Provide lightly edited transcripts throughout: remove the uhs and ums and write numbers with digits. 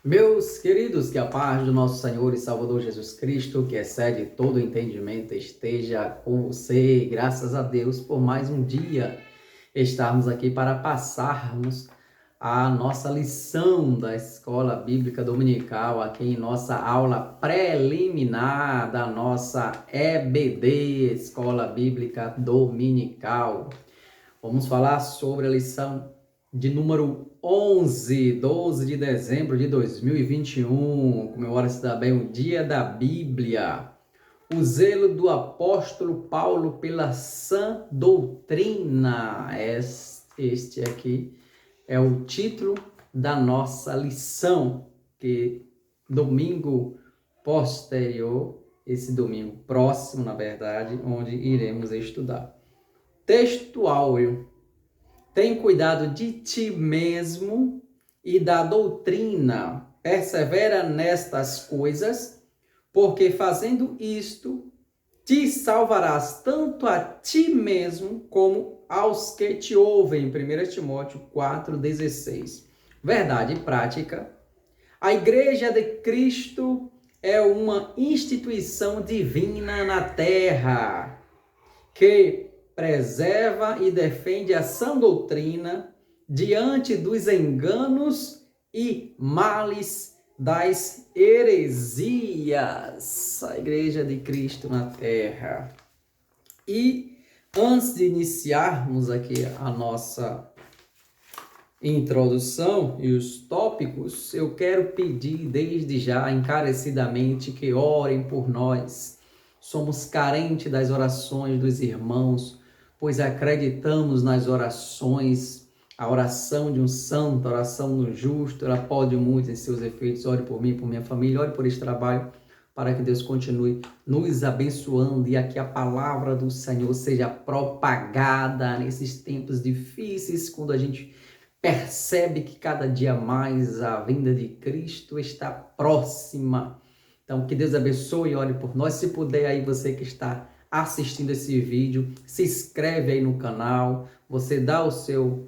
Meus queridos, que a paz do nosso Senhor e Salvador Jesus Cristo, que excede todo entendimento, esteja com você. Graças a Deus por mais um dia estarmos aqui para passarmos a nossa lição da Escola Bíblica Dominical, aqui em nossa aula preliminar da nossa EBD, Escola Bíblica Dominical. Vamos falar sobre a lição de número 11, 12 de dezembro de 2021. Comemora-se também o Dia da Bíblia. O zelo do apóstolo Paulo pela sã doutrina. Este aqui é o título da nossa lição, que domingo posterior, esse domingo próximo, na verdade, onde iremos estudar. Texto áureo. Tem cuidado de ti mesmo e da doutrina. Persevera nestas coisas, porque fazendo isto, te salvarás tanto a ti mesmo como aos que te ouvem. 1 Timóteo 4,16. Verdade prática. A Igreja de Cristo é uma instituição divina na terra, que preserva e defende a sã doutrina diante dos enganos e males das heresias. A Igreja de Cristo na Terra. E antes de iniciarmos aqui a nossa introdução e os tópicos, eu quero pedir desde já encarecidamente que orem por nós. Somos carentes das orações dos irmãos, pois acreditamos nas orações. A oração de um santo, a oração do justo, ela pode muito em seus efeitos. Ore por mim, por minha família, ore por este trabalho, para que Deus continue nos abençoando e aqui a palavra do Senhor seja propagada nesses tempos difíceis, quando a gente percebe que cada dia mais a vinda de Cristo está próxima. Então, que Deus abençoe e ore por nós. Se puder aí, você que está assistindo esse vídeo, se inscreve aí no canal, você dá o seu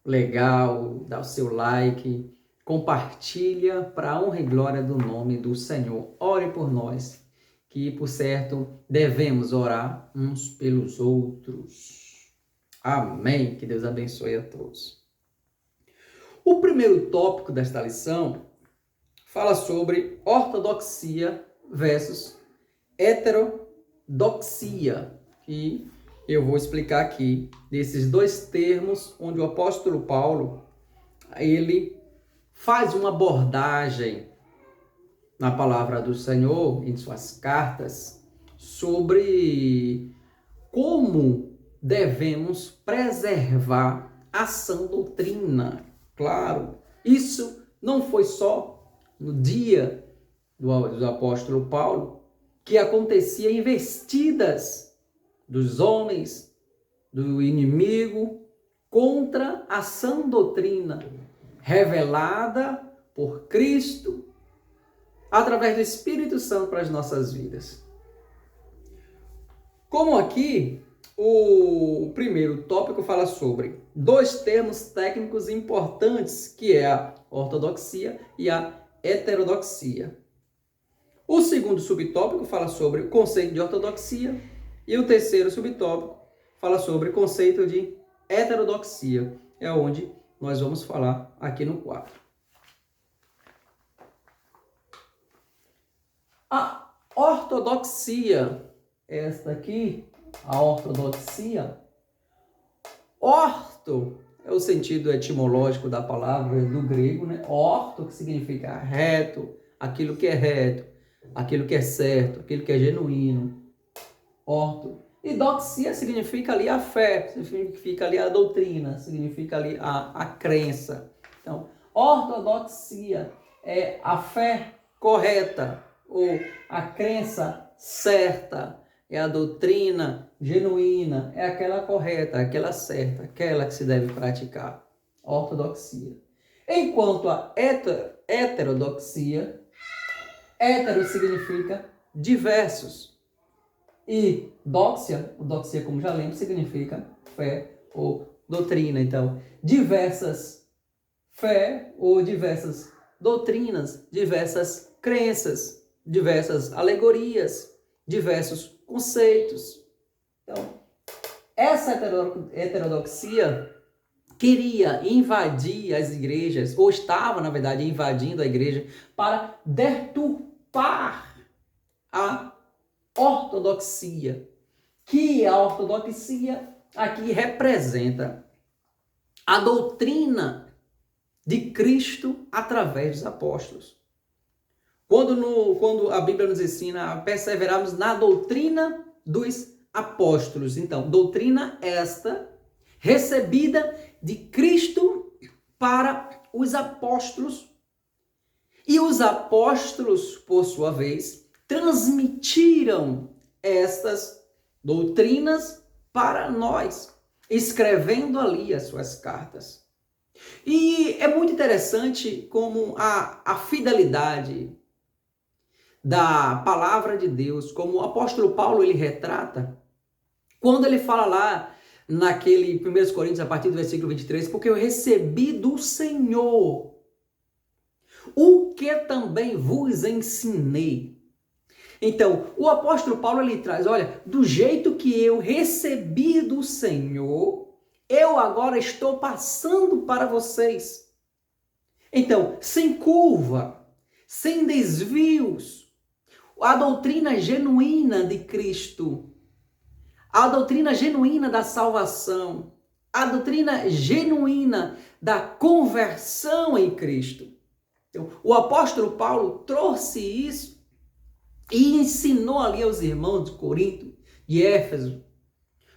legal, dá o seu like, compartilha para a honra e glória do nome do Senhor. Ore por nós, que por certo devemos orar uns pelos outros. Amém. Que Deus abençoe a todos. O primeiro tópico desta lição fala sobre ortodoxia versus heterodoxia. E eu vou explicar aqui desses dois termos, onde o apóstolo Paulo, ele faz uma abordagem na palavra do Senhor, em suas cartas, sobre como devemos preservar a sã doutrina. Claro, isso não foi só no dia do apóstolo Paulo, que acontecia investidas dos homens, do inimigo, contra a sã doutrina, revelada por Cristo, através do Espírito Santo para as nossas vidas. Como aqui, o primeiro tópico fala sobre dois termos técnicos importantes, que é a ortodoxia e a heterodoxia. O segundo subtópico fala sobre o conceito de ortodoxia e o terceiro subtópico fala sobre o conceito de heterodoxia. É onde nós vamos falar aqui no quadro. A ortodoxia, esta aqui, a ortodoxia, orto é o sentido etimológico da palavra do grego, né? Orto, que significa reto, aquilo que é reto, aquilo que é certo, aquilo que é genuíno. Orto. E doxia significa ali a fé, significa ali a doutrina, significa ali a crença. Então, ortodoxia é a fé correta, ou a crença certa, é a doutrina genuína, é aquela correta, aquela certa, aquela que se deve praticar. Ortodoxia. Enquanto a heterodoxia, hétero significa diversos. E doxia como já lembro, significa fé ou doutrina. Então, diversas fé ou diversas doutrinas, diversas crenças, diversas alegorias, diversos conceitos. Então, essa heterodoxia queria invadir as igrejas, ou estava, na verdade, invadindo a igreja, para deturpar a ortodoxia, que a ortodoxia aqui representa a doutrina de Cristo através dos apóstolos. Quando a Bíblia nos ensina a perseverarmos na doutrina dos apóstolos. Então, doutrina esta recebida de Cristo para os apóstolos. E os apóstolos, por sua vez, transmitiram estas doutrinas para nós, escrevendo ali as suas cartas. E é muito interessante como a fidelidade da palavra de Deus, como o apóstolo Paulo ele retrata, quando ele fala lá naquele 1 Coríntios, a partir do versículo 23, porque eu recebi do Senhor o que também vos ensinei. Então, o apóstolo Paulo ele traz, olha, do jeito que eu recebi do Senhor, eu agora estou passando para vocês. Então, sem curva, sem desvios, a doutrina genuína de Cristo, a doutrina genuína da salvação, a doutrina genuína da conversão em Cristo. Então, o apóstolo Paulo trouxe isso e ensinou ali aos irmãos de Corinto, de Éfeso,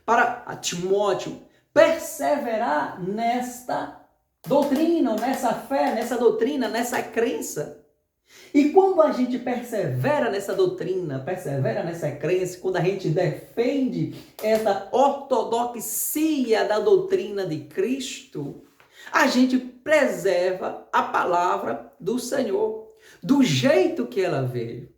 para Timóteo perseverar nesta doutrina, nessa fé, nessa doutrina, nessa crença. E quando a gente persevera nessa doutrina, persevera nessa crença, quando a gente defende essa ortodoxia da doutrina de Cristo, a gente preserva a palavra do Senhor, do jeito que ela veio.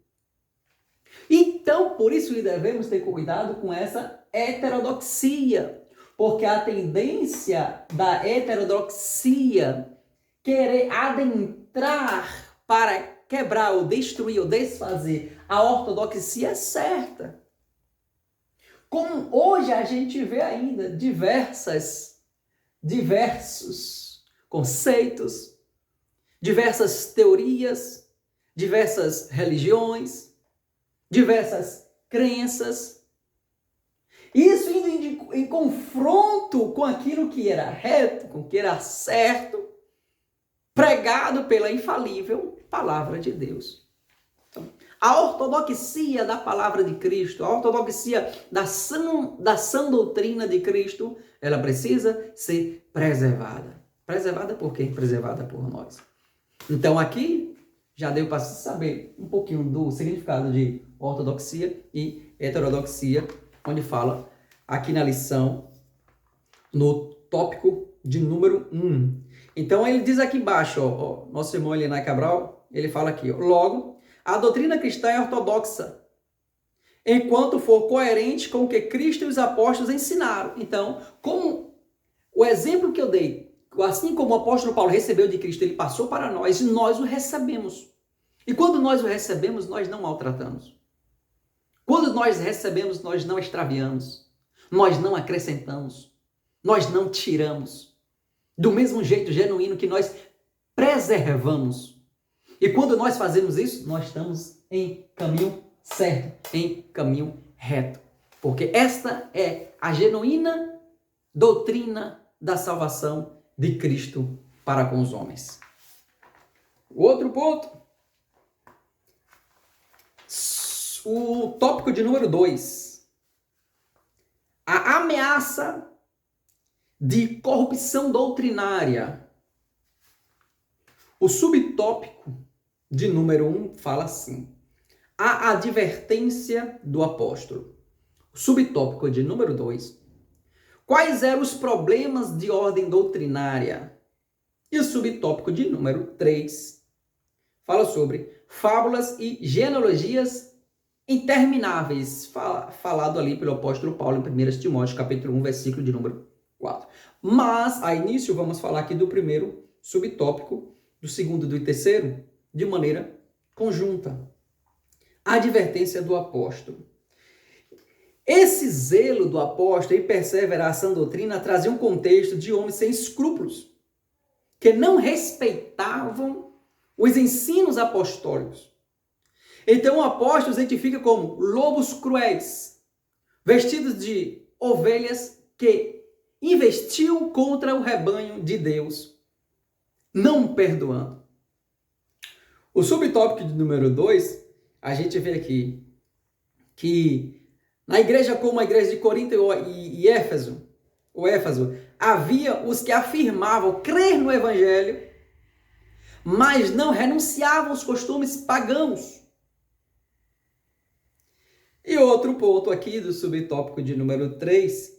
Então, por isso que devemos ter cuidado com essa heterodoxia, porque a tendência da heterodoxia querer adentrar para quebrar ou destruir ou desfazer a ortodoxia é certa. Como hoje a gente vê ainda diversos conceitos, diversas teorias, diversas religiões, diversas crenças. Isso indo em confronto com aquilo que era reto, com o que era certo, pregado pela infalível palavra de Deus. Então, a ortodoxia da palavra de Cristo, a ortodoxia da sã doutrina de Cristo, ela precisa ser preservada. Preservada por quem? Preservada por nós. Então aqui já deu para saber um pouquinho do significado de ortodoxia e heterodoxia, onde fala aqui na lição, no tópico de número 1. Então ele diz aqui embaixo, nosso irmão Elinai Cabral, ele fala aqui, logo, a doutrina cristã é ortodoxa, enquanto for coerente com o que Cristo e os apóstolos ensinaram. Então, como o exemplo que eu dei, assim como o apóstolo Paulo recebeu de Cristo, ele passou para nós e nós o recebemos. E quando nós o recebemos, nós não maltratamos. Quando nós recebemos, nós não extraviamos, nós não acrescentamos, nós não tiramos. Do mesmo jeito genuíno que nós preservamos. E quando nós fazemos isso, nós estamos em caminho certo, em caminho reto. Porque esta é a genuína doutrina da salvação de Cristo para com os homens. O outro ponto, o tópico de número 2. A ameaça de corrupção doutrinária. O subtópico de número 1 fala assim: a advertência do apóstolo. O subtópico de número 2: quais eram os problemas de ordem doutrinária? E o subtópico de número 3 fala sobre fábulas e genealogias intermináveis, falado ali pelo apóstolo Paulo em 1 Timóteo, capítulo 1, versículo de número 4. Mas, a início, vamos falar aqui do primeiro subtópico, do segundo e do terceiro de maneira conjunta. A advertência do apóstolo. Esse zelo do apóstolo e perseveração na doutrina trazia um contexto de homens sem escrúpulos, que não respeitavam os ensinos apostólicos. Então o apóstolo se identifica como lobos cruéis, vestidos de ovelhas que investiu contra o rebanho de Deus, não perdoando. O subtópico de número 2, a gente vê aqui que na igreja como a igreja de Corinto e Éfeso, havia os que afirmavam crer no evangelho, mas não renunciavam aos costumes pagãos. E outro ponto aqui do subtópico de número 3,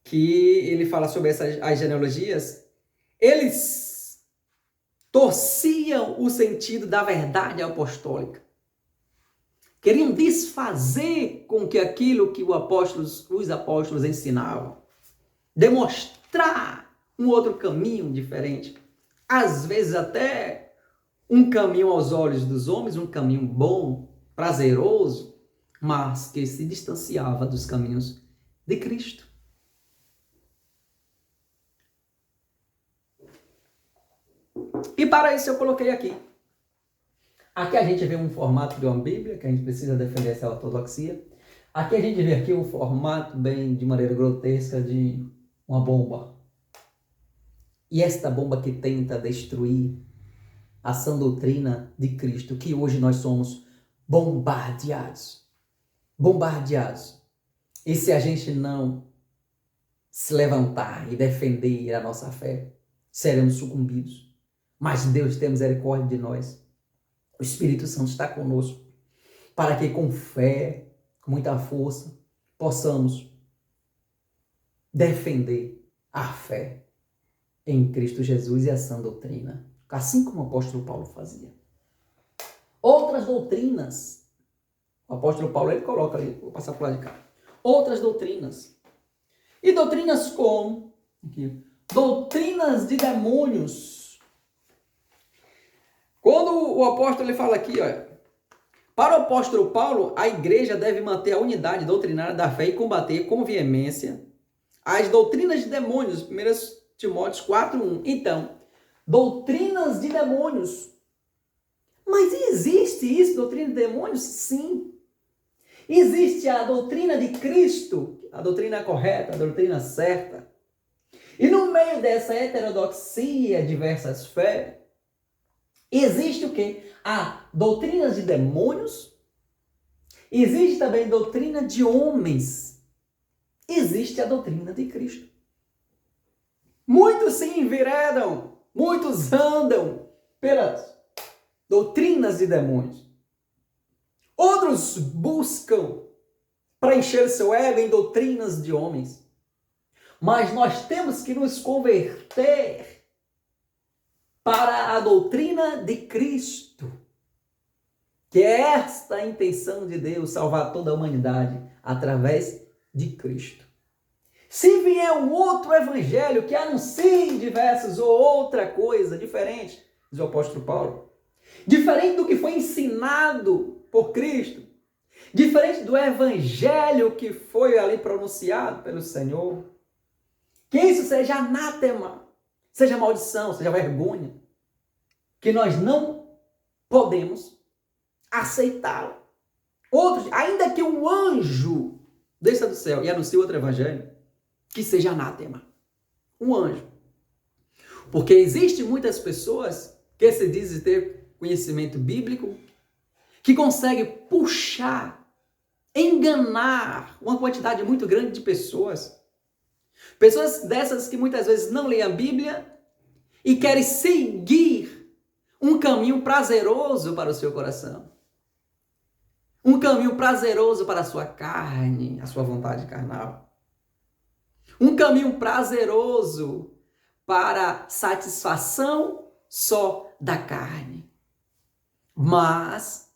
que ele fala sobre as genealogias, eles torciam o sentido da verdade apostólica. Queriam desfazer com que aquilo que os apóstolos ensinavam. Demonstrar um outro caminho diferente. Às vezes até um caminho aos olhos dos homens, um caminho bom, prazeroso, mas que se distanciava dos caminhos de Cristo. E para isso eu coloquei aqui. Aqui a gente vê um formato de uma Bíblia, que a gente precisa defender essa ortodoxia. Aqui a gente vê aqui um formato bem de maneira grotesca de uma bomba. E esta bomba que tenta destruir a sã doutrina de Cristo, que hoje nós somos bombardeados. Bombardeados. E se a gente não se levantar e defender a nossa fé, seremos sucumbidos. Mas Deus tem misericórdia de nós. O Espírito Santo está conosco para que com fé, com muita força, possamos defender a fé em Cristo Jesus e a sã doutrina, assim como o apóstolo Paulo fazia. Outras doutrinas, o apóstolo Paulo ele coloca ali, vou passar por lá de cá. Outras doutrinas. E doutrinas como aqui, doutrinas de demônios. Quando o apóstolo ele fala aqui, olha, para o apóstolo Paulo, a igreja deve manter a unidade doutrinária da fé e combater com veemência as doutrinas de demônios, 1 Timóteo 4:1. Então, doutrinas de demônios. Mas existe isso, doutrina de demônios? Sim. Existe a doutrina de Cristo, a doutrina correta, a doutrina certa. E no meio dessa heterodoxia, diversas fés, existe o quê? Há doutrinas de demônios, existe também doutrina de homens, existe a doutrina de Cristo. Muitos se enveredam, muitos andam pelas doutrinas de demônios. Outros buscam preencher seu ego em doutrinas de homens. Mas nós temos que nos converter para a doutrina de Cristo, que é esta a intenção de Deus, salvar toda a humanidade através de Cristo. Se vier um outro evangelho que anuncie diversos ou outra coisa diferente, diz o apóstolo Paulo, diferente do que foi ensinado por Cristo, diferente do evangelho que foi ali pronunciado pelo Senhor, que isso seja anátema, seja maldição, seja vergonha, que nós não podemos aceitá-lo. Outros, ainda que um anjo desça do céu e anuncie outro evangelho, que seja anátema. Um anjo. Porque existem muitas pessoas que se dizem ter conhecimento bíblico, que conseguem puxar, enganar uma quantidade muito grande de pessoas. Pessoas dessas que muitas vezes não leem a Bíblia e querem seguir um caminho prazeroso para o seu coração. Um caminho prazeroso para a sua carne, a sua vontade carnal. Um caminho prazeroso para satisfação só da carne. Mas,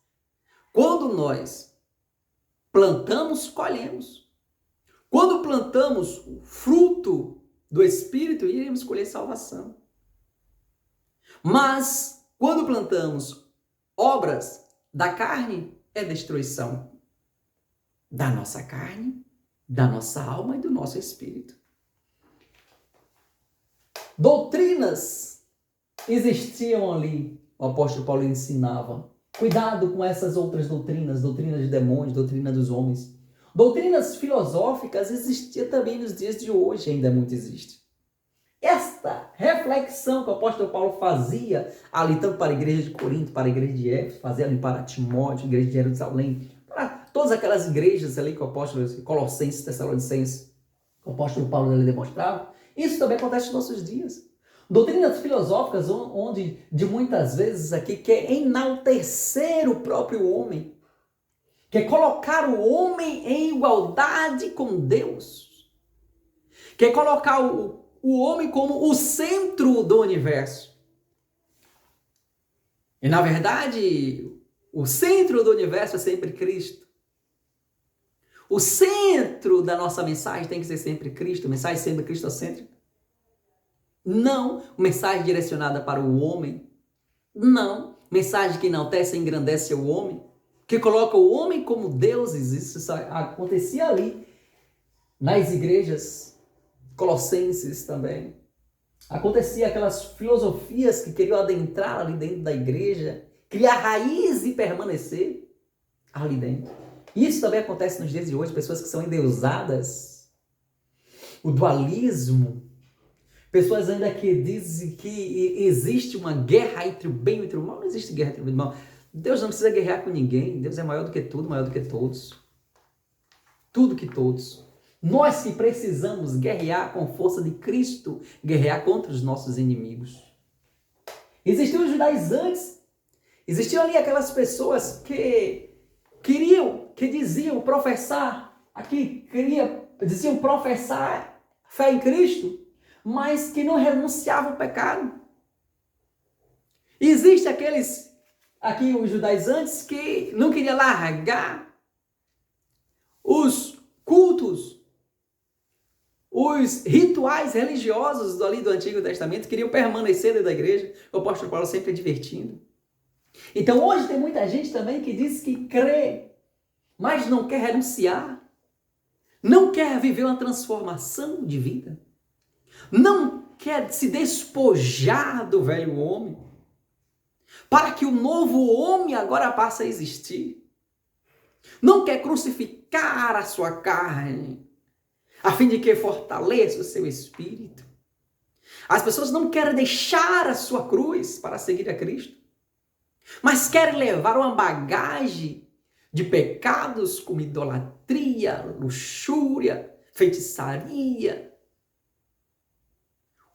quando nós plantamos, colhemos. Quando plantamos o fruto do Espírito, iremos colher salvação. Mas, quando plantamos obras da carne, é destruição da nossa carne, da nossa alma e do nosso espírito. Doutrinas existiam ali, o apóstolo Paulo ensinava. Cuidado com essas outras doutrinas, doutrina de demônios, doutrina dos homens. Doutrinas filosóficas existiam também nos dias de hoje, ainda muito existe. Esta reflexão que o apóstolo Paulo fazia ali, tanto para a igreja de Corinto, para a igreja de Éfeso, fazia ali para Timóteo, a igreja de Jerusalém, para todas aquelas igrejas ali que o apóstolo, Colossenses, Tessalonicenses, que o apóstolo Paulo ali demonstrava, isso também acontece nos nossos dias. Doutrinas filosóficas onde, de muitas vezes aqui, quer enaltecer o próprio homem, quer colocar o homem em igualdade com Deus, quer colocar o homem como o centro do universo. E, na verdade, o centro do universo é sempre Cristo. O centro da nossa mensagem tem que ser sempre Cristo, mensagem sempre cristocêntrica. Não mensagem direcionada para o homem. Não mensagem que enaltece e engrandece o homem, que coloca o homem como deuses. Isso só acontecia ali nas igrejas colossenses também. Acontecia aquelas filosofias que queriam adentrar ali dentro da igreja, criar raiz e permanecer ali dentro. Isso também acontece nos dias de hoje, pessoas que são endeusadas, o dualismo, pessoas ainda que dizem que existe uma guerra entre o bem e entre o mal. Não existe guerra entre o bem e o mal. Deus não precisa guerrear com ninguém, Deus é maior do que tudo, maior do que todos. Tudo que todos. Nós que precisamos guerrear com a força de Cristo, guerrear contra os nossos inimigos. Existiam os judaizantes, existiam ali aquelas pessoas que diziam professar fé em Cristo, mas que não renunciavam ao pecado. Existem os judaizantes que não queriam largar os cultos, os rituais religiosos ali do Antigo Testamento, queriam permanecer dentro da igreja. O apóstolo Paulo sempre advertindo. Então hoje tem muita gente também que diz que crê, mas não quer renunciar, não quer viver uma transformação de vida, não quer se despojar do velho homem, para que o novo homem agora passe a existir. Não quer crucificar a sua carne, a fim de que fortaleça o seu espírito. As pessoas não querem deixar a sua cruz para seguir a Cristo, mas querem levar uma bagagem de pecados como idolatria, luxúria, feitiçaria.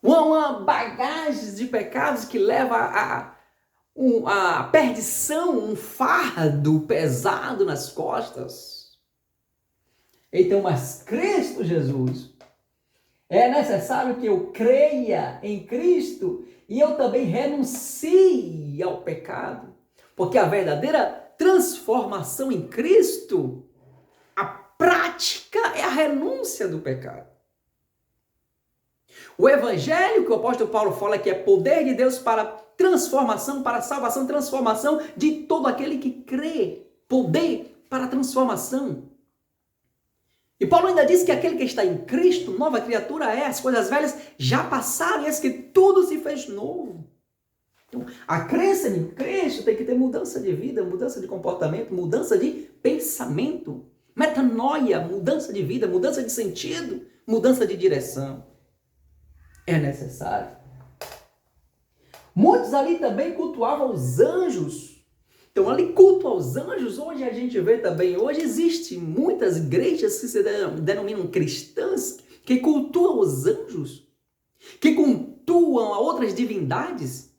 Uma bagagem de pecados que leva a perdição, um fardo pesado nas costas. Então, mas Cristo Jesus, é necessário que eu creia em Cristo e eu também renuncie ao pecado, porque a verdadeira transformação em Cristo, a prática é a renúncia do pecado. O evangelho que o apóstolo Paulo fala que é poder de Deus para transformação, para salvação, transformação de todo aquele que crê. Poder para transformação. E Paulo ainda diz que aquele que está em Cristo, nova criatura é, as coisas velhas já passaram, e eis que tudo se fez novo. Então, a crença em Cristo tem que ter mudança de vida, mudança de comportamento, mudança de pensamento, metanoia, mudança de vida, mudança de sentido, mudança de direção. É necessário. Muitos ali também cultuavam os anjos. Então, ali culto aos anjos, hoje a gente vê também, hoje existem muitas igrejas que se denominam cristãs, que cultuam os anjos, que cultuam a outras divindades,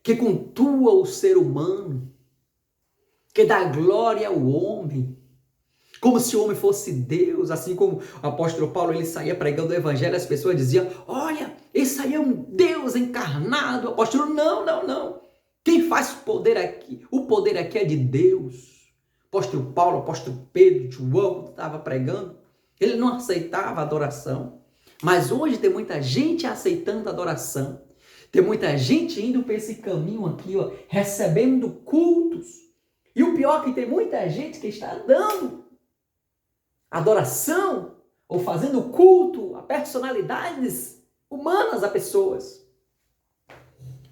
que cultuam o ser humano, que dá glória ao homem, como se o homem fosse Deus, assim como o apóstolo Paulo, ele saía pregando o evangelho, as pessoas diziam, olha, esse aí é um Deus encarnado. O apóstolo, não. Quem faz o poder aqui é de Deus. O apóstolo Paulo, o apóstolo Pedro, João, estava pregando, ele não aceitava adoração. Mas hoje tem muita gente aceitando adoração. Tem muita gente indo para esse caminho aqui, ó, recebendo cultos. E o pior é que tem muita gente que está dando adoração ou fazendo culto a personalidades humanas, a pessoas.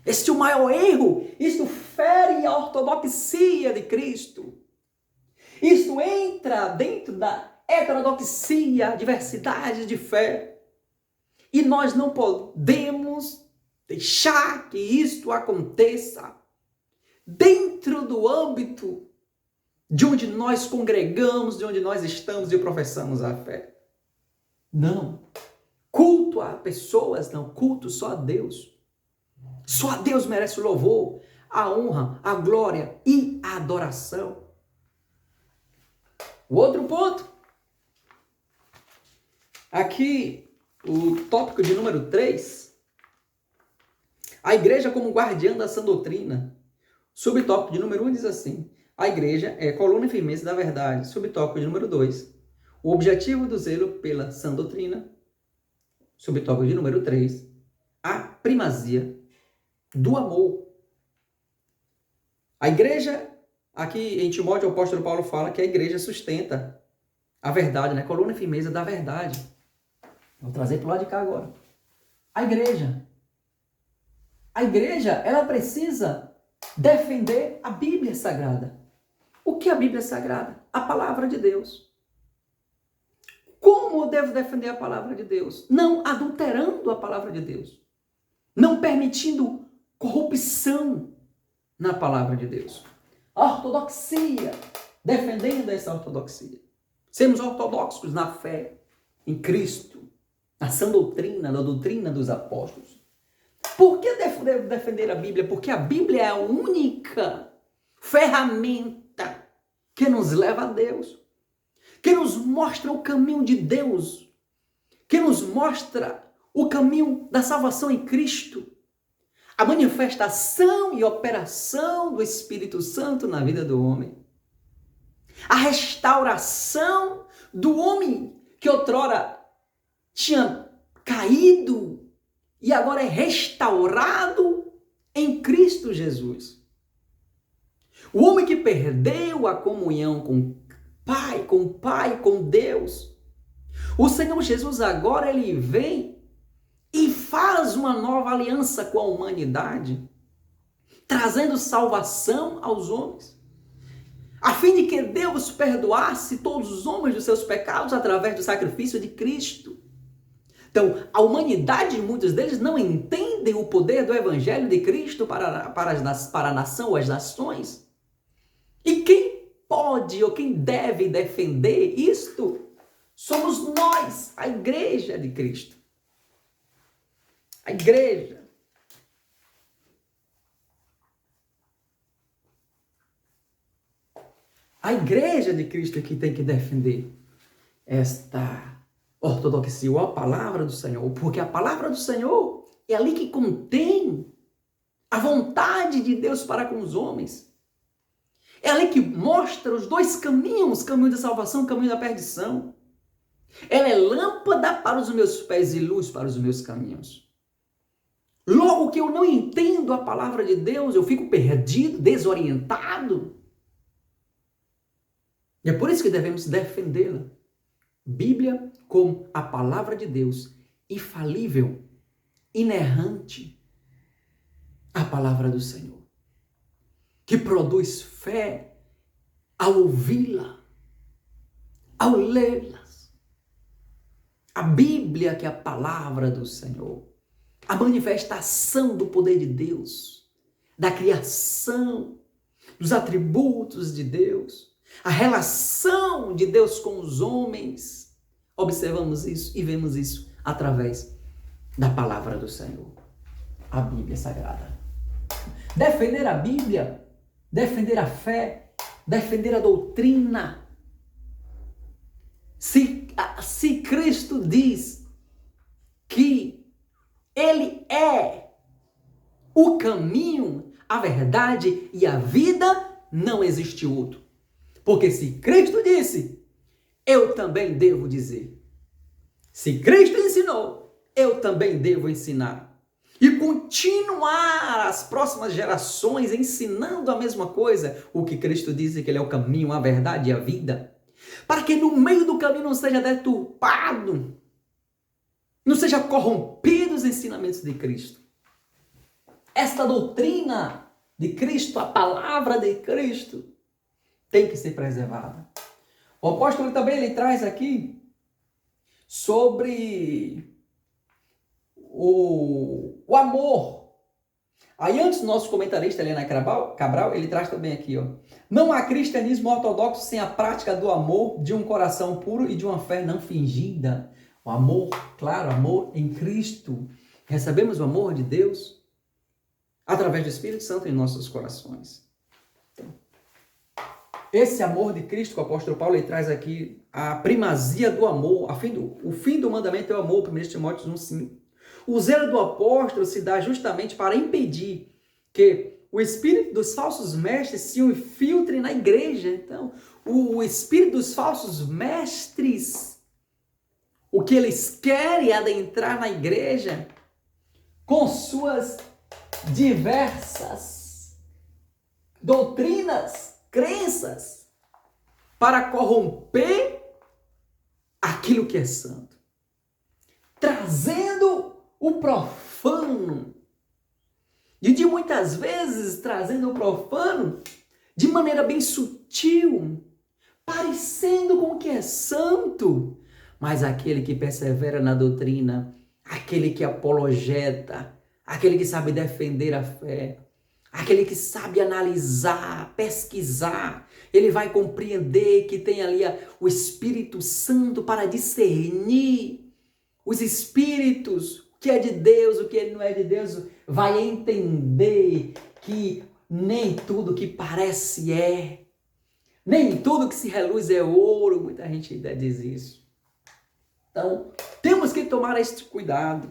Este é o maior erro. Isto fere a ortodoxia de Cristo. Isto entra dentro da heterodoxia, diversidade de fé. E nós não podemos deixar que isto aconteça dentro do âmbito de onde nós congregamos, de onde nós estamos e professamos a fé. Não. Culto a pessoas, não. Culto só a Deus. Só a Deus merece o louvor, a honra, a glória e a adoração. O outro ponto. Aqui, o tópico de número 3. A igreja como guardiã da sã doutrina. Subtópico de número 1 diz assim: a igreja é coluna e firmeza da verdade. Subtópico de número 2. O objetivo do zelo pela sã doutrina. Subtópico de número 3. A primazia do amor. A igreja, aqui em Timóteo, o apóstolo Paulo fala que a igreja sustenta a verdade, né? Coluna e firmeza da verdade. Vou trazer para o lado de cá agora. A igreja, ela precisa defender a Bíblia Sagrada. O que é a Bíblia Sagrada? A palavra de Deus. Como eu devo defender a palavra de Deus? Não adulterando a palavra de Deus. Não permitindo corrupção na palavra de Deus. A ortodoxia, defendendo essa ortodoxia. Sermos ortodoxos na fé, em Cristo, na sã doutrina, na doutrina dos apóstolos. Por que devo defender a Bíblia? Porque a Bíblia é a única ferramenta que nos leva a Deus, que nos mostra o caminho de Deus, que nos mostra o caminho da salvação em Cristo, a manifestação e operação do Espírito Santo na vida do homem, a restauração do homem que outrora tinha caído e agora é restaurado em Cristo Jesus. O homem que perdeu a comunhão com o Pai, com Deus. O Senhor Jesus agora ele vem e faz uma nova aliança com a humanidade, trazendo salvação aos homens, a fim de que Deus perdoasse todos os homens dos seus pecados através do sacrifício de Cristo. Então, a humanidade, muitos deles não entendem o poder do Evangelho de Cristo para a nação ou as nações. E quem pode ou quem deve defender isto somos nós, a igreja de Cristo. A igreja. A igreja de Cristo é que tem que defender esta ortodoxia, ou a palavra do Senhor, porque a palavra do Senhor é ali que contém a vontade de Deus para com os homens. É ali que mostra os dois caminhos, o caminho da salvação e o caminho da perdição. Ela é lâmpada para os meus pés e luz para os meus caminhos. Logo que eu não entendo a palavra de Deus, eu fico perdido, desorientado. E é por isso que devemos defendê-la. Bíblia como a palavra de Deus, infalível, inerrante, a palavra do Senhor, que produz fé ao ouvi-la, ao lê-las. A Bíblia que é a palavra do Senhor, a manifestação do poder de Deus, da criação, dos atributos de Deus, a relação de Deus com os homens. Observamos isso e vemos isso através da palavra do Senhor, a Bíblia Sagrada. Defender a Bíblia, defender a fé, defender a doutrina. Se Cristo diz que Ele é o caminho, a verdade e a vida, não existe outro. Porque se Cristo disse, eu também devo dizer. Se Cristo ensinou, eu também devo ensinar. e continuar as próximas gerações ensinando a mesma coisa, o que Cristo diz que Ele é o caminho, a verdade e a vida, para que no meio do caminho não seja deturpado, não seja corrompido os ensinamentos de Cristo. Esta doutrina de Cristo, a palavra de Cristo, tem que ser preservada. O apóstolo também ele traz aqui sobre o amor. Aí antes o nosso comentarista Helena Cabral, ele traz também aqui, ó. Não há cristianismo ortodoxo sem a prática do amor, de um coração puro e de uma fé não fingida. O amor, claro, amor em Cristo. Recebemos o amor de Deus através do Espírito Santo em nossos corações. Então, esse amor de Cristo que o apóstolo Paulo ele traz aqui, a primazia do amor, o fim do mandamento é o amor, 1 Timóteo 1,5. O zelo do apóstolo se dá justamente para impedir que o espírito dos falsos mestres se infiltre na igreja. Então, o espírito dos falsos mestres, o que eles querem é adentrar na igreja com suas diversas doutrinas, crenças, para corromper aquilo que é santo, trazendo o profano, e de muitas vezes trazendo o profano de maneira bem sutil, parecendo com o que é santo, mas aquele que persevera na doutrina, aquele que apologeta, aquele que sabe defender a fé, aquele que sabe analisar, pesquisar, ele vai compreender que tem ali o Espírito Santo para discernir os espíritos, o que é de Deus, o que não é de Deus, vai entender que nem tudo que parece é, nem tudo que se reluz é ouro, muita gente ainda diz isso. Então, temos que tomar este cuidado.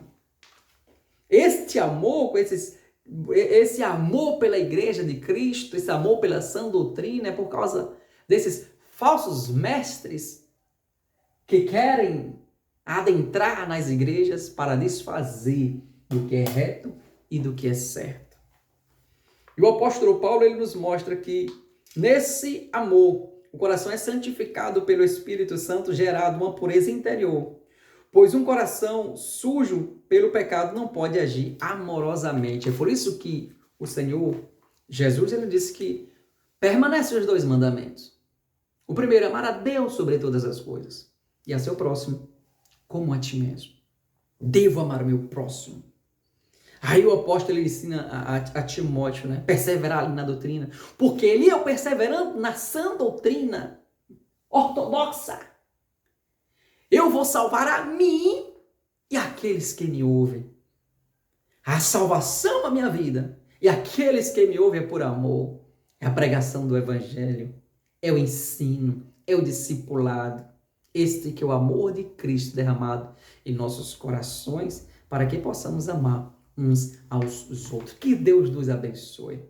Este amor, esse amor pela igreja de Cristo, esse amor pela sã doutrina, é por causa desses falsos mestres que querem adentrar nas igrejas para desfazer do que é reto e do que é certo. E o apóstolo Paulo ele nos mostra que nesse amor o coração é santificado pelo Espírito Santo, gerado uma pureza interior, pois um coração sujo pelo pecado não pode agir amorosamente. É por isso que o Senhor Jesus ele disse que permanecem os 2 mandamentos. O primeiro é amar a Deus sobre todas as coisas e a seu próximo como a ti mesmo. Devo amar o meu próximo. Aí o apóstolo ele ensina a Timóteo, né? Perseverar ali na doutrina, porque ele é o perseverante na sã doutrina ortodoxa. Eu vou salvar a mim e aqueles que me ouvem. A salvação da minha vida e aqueles que me ouvem é por amor. É a pregação do evangelho, é o ensino, é o discipulado. Este que é o amor de Cristo derramado em nossos corações para que possamos amar uns aos outros. Que Deus nos abençoe.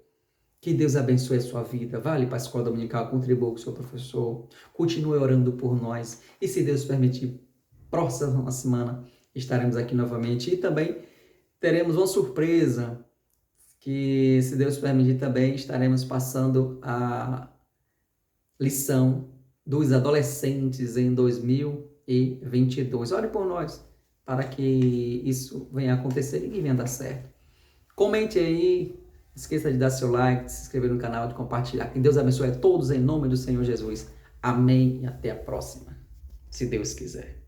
Que Deus abençoe a sua vida. Vá ali para a escola dominical, contribua com o seu professor. Continue orando por nós. E se Deus permitir, próxima semana estaremos aqui novamente. E também teremos uma surpresa, que se Deus permitir também estaremos passando a lição dos adolescentes em 2022. Ore por nós, para que isso venha a acontecer e que venha a dar certo. Comente aí, esqueça de dar seu like, de se inscrever no canal, de compartilhar. Que Deus abençoe a todos em nome do Senhor Jesus. Amém e até a próxima, se Deus quiser.